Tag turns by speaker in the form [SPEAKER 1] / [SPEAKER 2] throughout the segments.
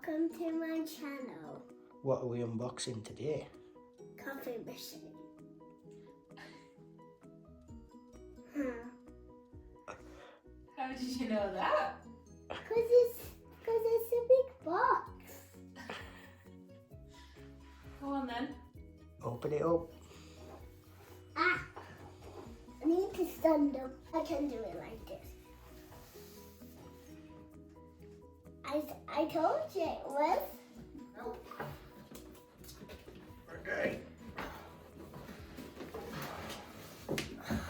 [SPEAKER 1] Welcome to my channel.
[SPEAKER 2] What are we unboxing today?
[SPEAKER 1] Coffee machine.
[SPEAKER 3] How did you know that?
[SPEAKER 1] Because it's a big box.
[SPEAKER 3] Go on then.
[SPEAKER 2] Open it up.
[SPEAKER 1] Ah! I need to stand up. I can do it like this. I told you it was.
[SPEAKER 2] Okay.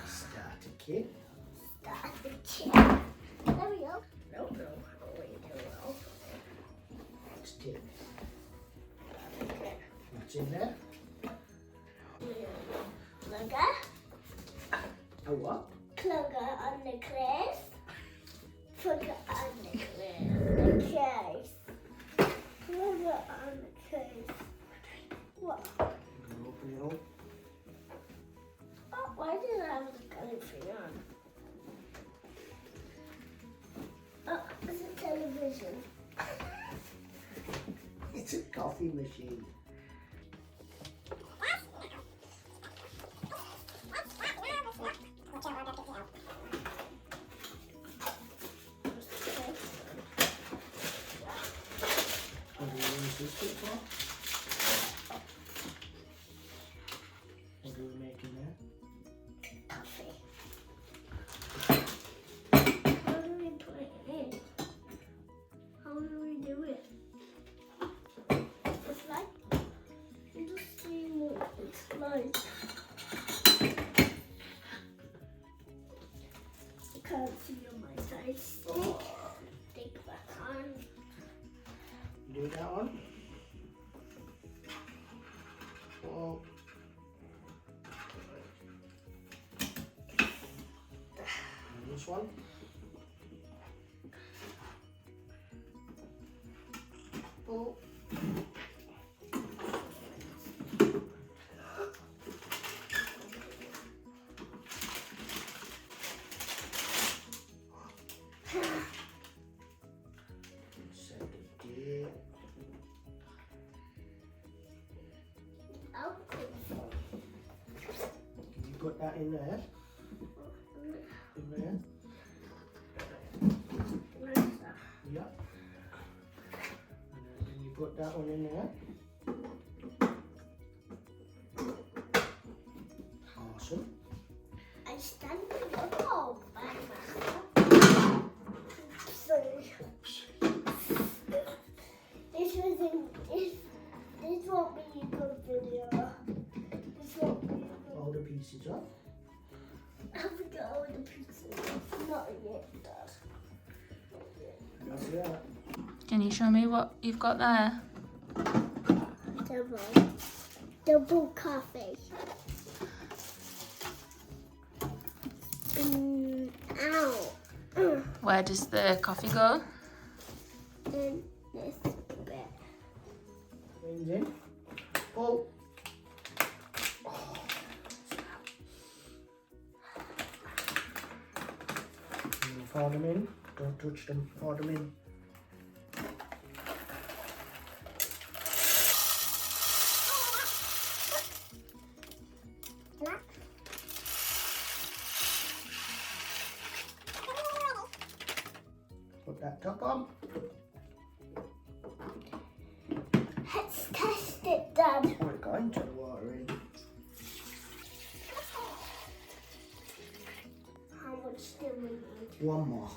[SPEAKER 2] Starter kit.
[SPEAKER 1] Start the chair. There we go. No, how we do it.
[SPEAKER 2] Let's take what's in there?
[SPEAKER 1] Plugger.
[SPEAKER 2] A what?
[SPEAKER 1] Plugger on the case. Plugger on the case. Plugger on the case. What?
[SPEAKER 2] Open it up.
[SPEAKER 1] Oh, why did I have the colour thing on? Oh, it's a television.
[SPEAKER 2] It's a coffee machine. What do you use this bit for? What are we making there?
[SPEAKER 1] Coffee. How do we put it in? How do we do it? It's like, you just see what it's like. You can't see on my side stick. Stick back on.
[SPEAKER 2] Do that one. Oh. And this one. Oh. Set the date. Can you put that in there? In there? Yeah. And then can you put that one in there? Awesome.
[SPEAKER 1] I stand it all by myself. Sorry. This won't be a good video. This won't be a good.
[SPEAKER 2] All the pieces up.
[SPEAKER 1] I forgot all the pieces. Not yet, Dad.
[SPEAKER 2] Not yet.
[SPEAKER 3] Can you show me what you've got there?
[SPEAKER 1] Double coffee. Ow.
[SPEAKER 3] Where does the coffee go?
[SPEAKER 1] And this bit.
[SPEAKER 2] Things in. Oh. Pour them in. Don't touch them. Pour them in. Put that top on.
[SPEAKER 1] Let's test it, Dad.
[SPEAKER 2] We're going to water in.
[SPEAKER 1] How much do we need?
[SPEAKER 2] One more.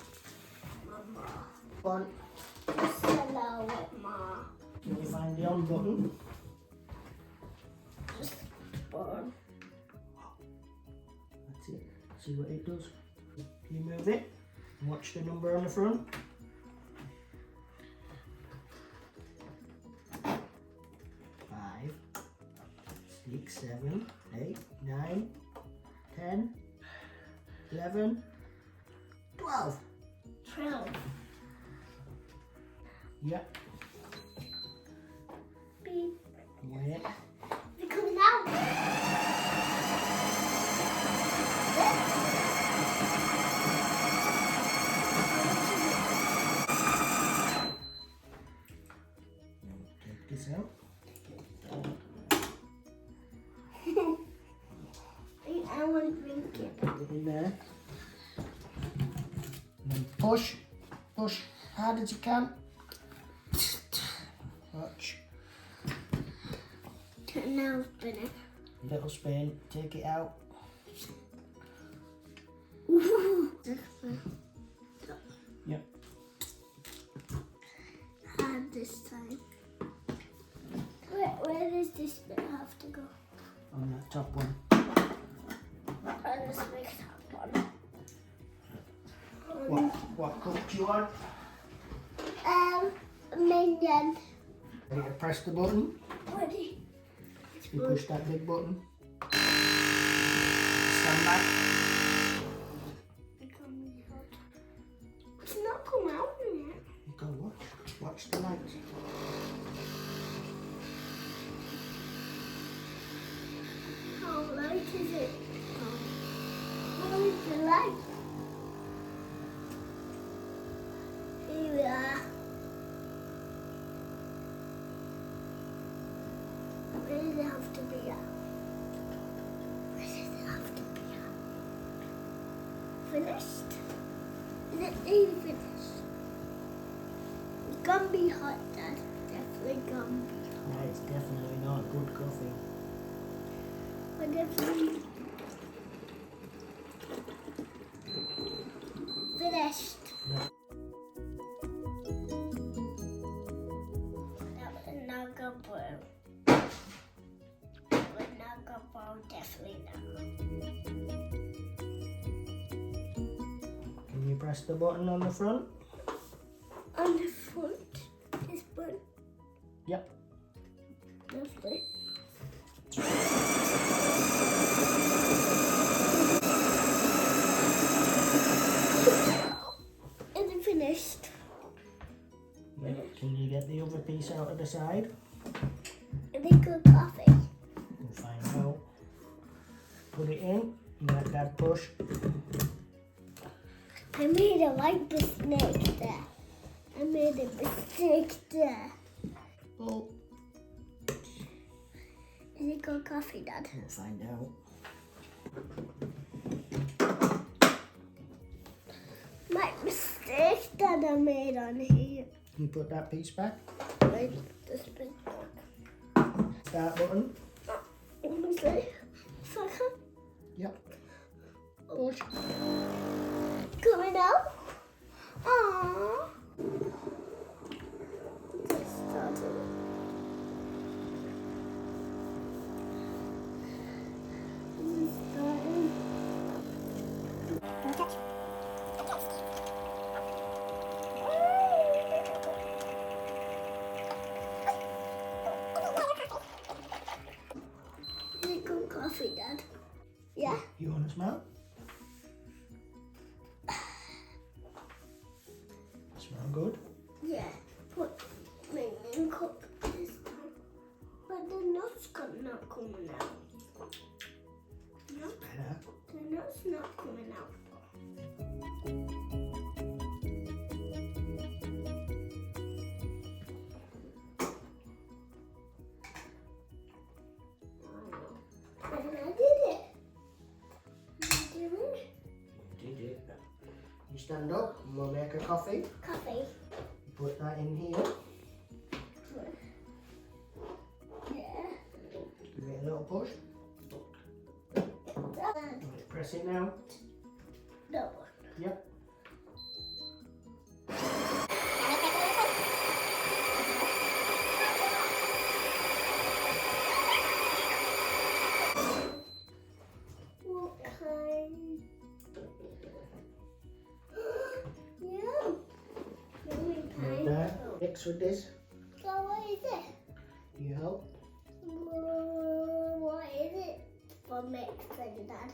[SPEAKER 1] Mama.
[SPEAKER 2] One.
[SPEAKER 1] Just allow it, Ma.
[SPEAKER 2] Can you find the on button?
[SPEAKER 1] Just burn.
[SPEAKER 2] That's it. See what it does. Can you move it? And watch the number on the front. 5, 6, 7, 8, 9, 10, 11, 12.
[SPEAKER 1] 12.
[SPEAKER 2] Yep.
[SPEAKER 1] Beep.
[SPEAKER 2] Wait.
[SPEAKER 1] They're coming out.
[SPEAKER 2] this out.
[SPEAKER 1] I want to drink it.
[SPEAKER 2] Put it in there. And then push hard as you can. Watch.
[SPEAKER 1] Now spin it.
[SPEAKER 2] Little spin, take it out. Yep.
[SPEAKER 1] Hard this time. Where does this bit have to go?
[SPEAKER 2] On that top one.
[SPEAKER 1] I'll just make that one.
[SPEAKER 2] What cup do you want?
[SPEAKER 1] Minion.
[SPEAKER 2] Ready to press the button?
[SPEAKER 1] Ready?
[SPEAKER 2] You push that big button. Stand back.
[SPEAKER 1] It's not come out yet.
[SPEAKER 2] You go watch. Watch the lights.
[SPEAKER 1] How light is it? How is the light? Here we are. Where does it have to be at? Where does it have to be at? Finished? Is it really finished? It's gonna be hot, Dad. Definitely gonna be hot.
[SPEAKER 2] Yeah, it's definitely not good coffee.
[SPEAKER 1] But definitely finished.
[SPEAKER 2] Yeah.
[SPEAKER 1] That was not gonna boil. We're not gonna boil, definitely not.
[SPEAKER 2] Can you press the button on the front?
[SPEAKER 1] On the front, this one.
[SPEAKER 2] Yep.
[SPEAKER 1] Lovely. Is it finished?
[SPEAKER 2] Yep. Can you get the other piece out of the side?
[SPEAKER 1] Is it good coffee?
[SPEAKER 2] We'll find out. Put it in. Let that push.
[SPEAKER 1] I made a light mistake there. I made a mistake there.
[SPEAKER 2] Oh.
[SPEAKER 1] Is it good coffee, Dad?
[SPEAKER 2] We'll find out.
[SPEAKER 1] My mistake that I made on here.
[SPEAKER 2] Can you put that piece back?
[SPEAKER 1] Wait, this big one.
[SPEAKER 2] Start button.
[SPEAKER 1] Honestly, second.
[SPEAKER 2] Yep. Push.
[SPEAKER 1] Coming out. Aww. Just started. Is it good coffee, Dad? Yeah.
[SPEAKER 2] You want to smell? Smell good?
[SPEAKER 1] Yeah. Put my name cup this time. But the nuts not coming out. No,
[SPEAKER 2] Better.
[SPEAKER 1] the nuts not coming out. And I did it. You did it?
[SPEAKER 2] You did it. You stand up and we'll make a coffee.
[SPEAKER 1] Coffee.
[SPEAKER 2] Put that in here.
[SPEAKER 1] Yeah.
[SPEAKER 2] Give it a little push. Press it now.
[SPEAKER 1] No.
[SPEAKER 2] Yep.
[SPEAKER 1] What kind? Yeah.
[SPEAKER 2] Like that. Mix with this.
[SPEAKER 1] So what is it?
[SPEAKER 2] You help.
[SPEAKER 1] What is it for mixing, Dad?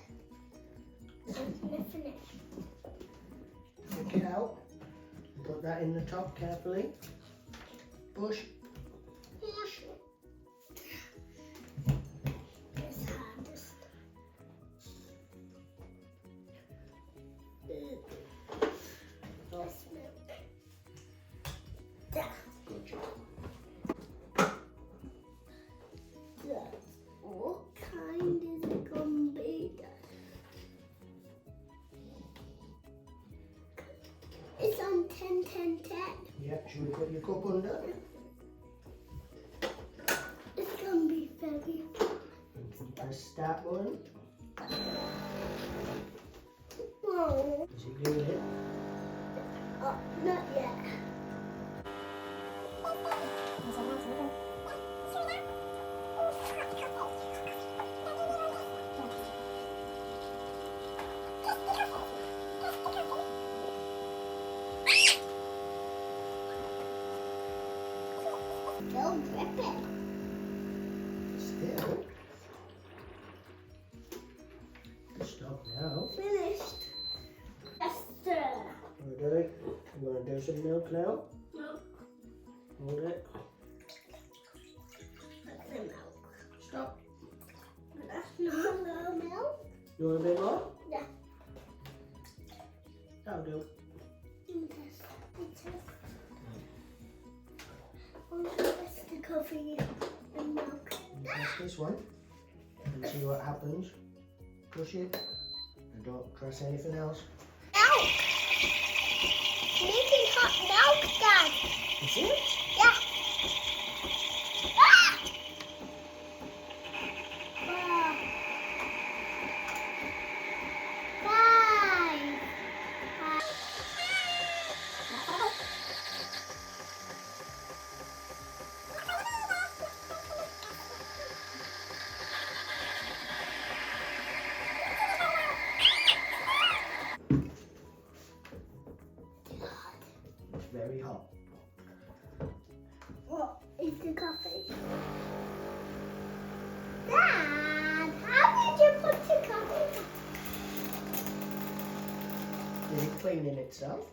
[SPEAKER 1] Sniffing it.
[SPEAKER 2] Take it out. Put that in the top carefully. Push. Push.
[SPEAKER 1] It's hardest. Just milk. Yeah.
[SPEAKER 2] Good job. put your cup under.
[SPEAKER 1] It's gonna be very.
[SPEAKER 2] Press start button.
[SPEAKER 1] Oh,
[SPEAKER 2] Is it doing it?
[SPEAKER 1] not yet. Don't rip it.
[SPEAKER 2] Still. Stop now.
[SPEAKER 1] Finished. Esther.
[SPEAKER 2] Ready? You want to do some milk now?
[SPEAKER 1] Milk.
[SPEAKER 2] Hold it.
[SPEAKER 1] That's the milk.
[SPEAKER 2] Stop.
[SPEAKER 1] That's not the milk.
[SPEAKER 2] You want a bit more?
[SPEAKER 1] Yeah.
[SPEAKER 2] That'll do.
[SPEAKER 1] That's the coffee and milk.
[SPEAKER 2] Press this one and see what happens. Push it and don't press anything else.
[SPEAKER 1] Milk! Making hot milk, Dad.
[SPEAKER 2] Is it?
[SPEAKER 1] Yeah. Ah! Bye.
[SPEAKER 2] It's very hot.
[SPEAKER 1] What is the coffee? Dad, how did you put the coffee?
[SPEAKER 2] Is it cleaning itself?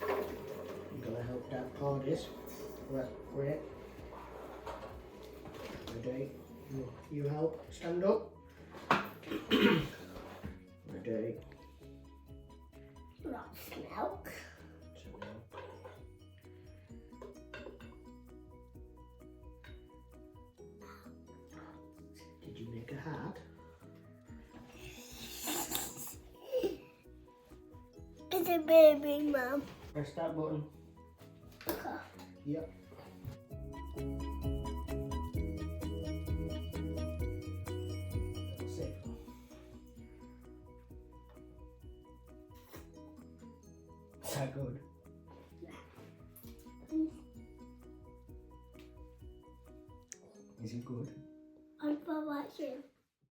[SPEAKER 2] I'm gonna help Dad pour this. Right, great. Ready? You help. Stand up. Ready?
[SPEAKER 1] Lots of milk.
[SPEAKER 2] Some milk. Did you make a heart?
[SPEAKER 1] It's a baby, Mum.
[SPEAKER 2] Press that button.
[SPEAKER 1] Okay.
[SPEAKER 2] Yep. That's it. Is that good? Is it good?
[SPEAKER 1] I'm for watching.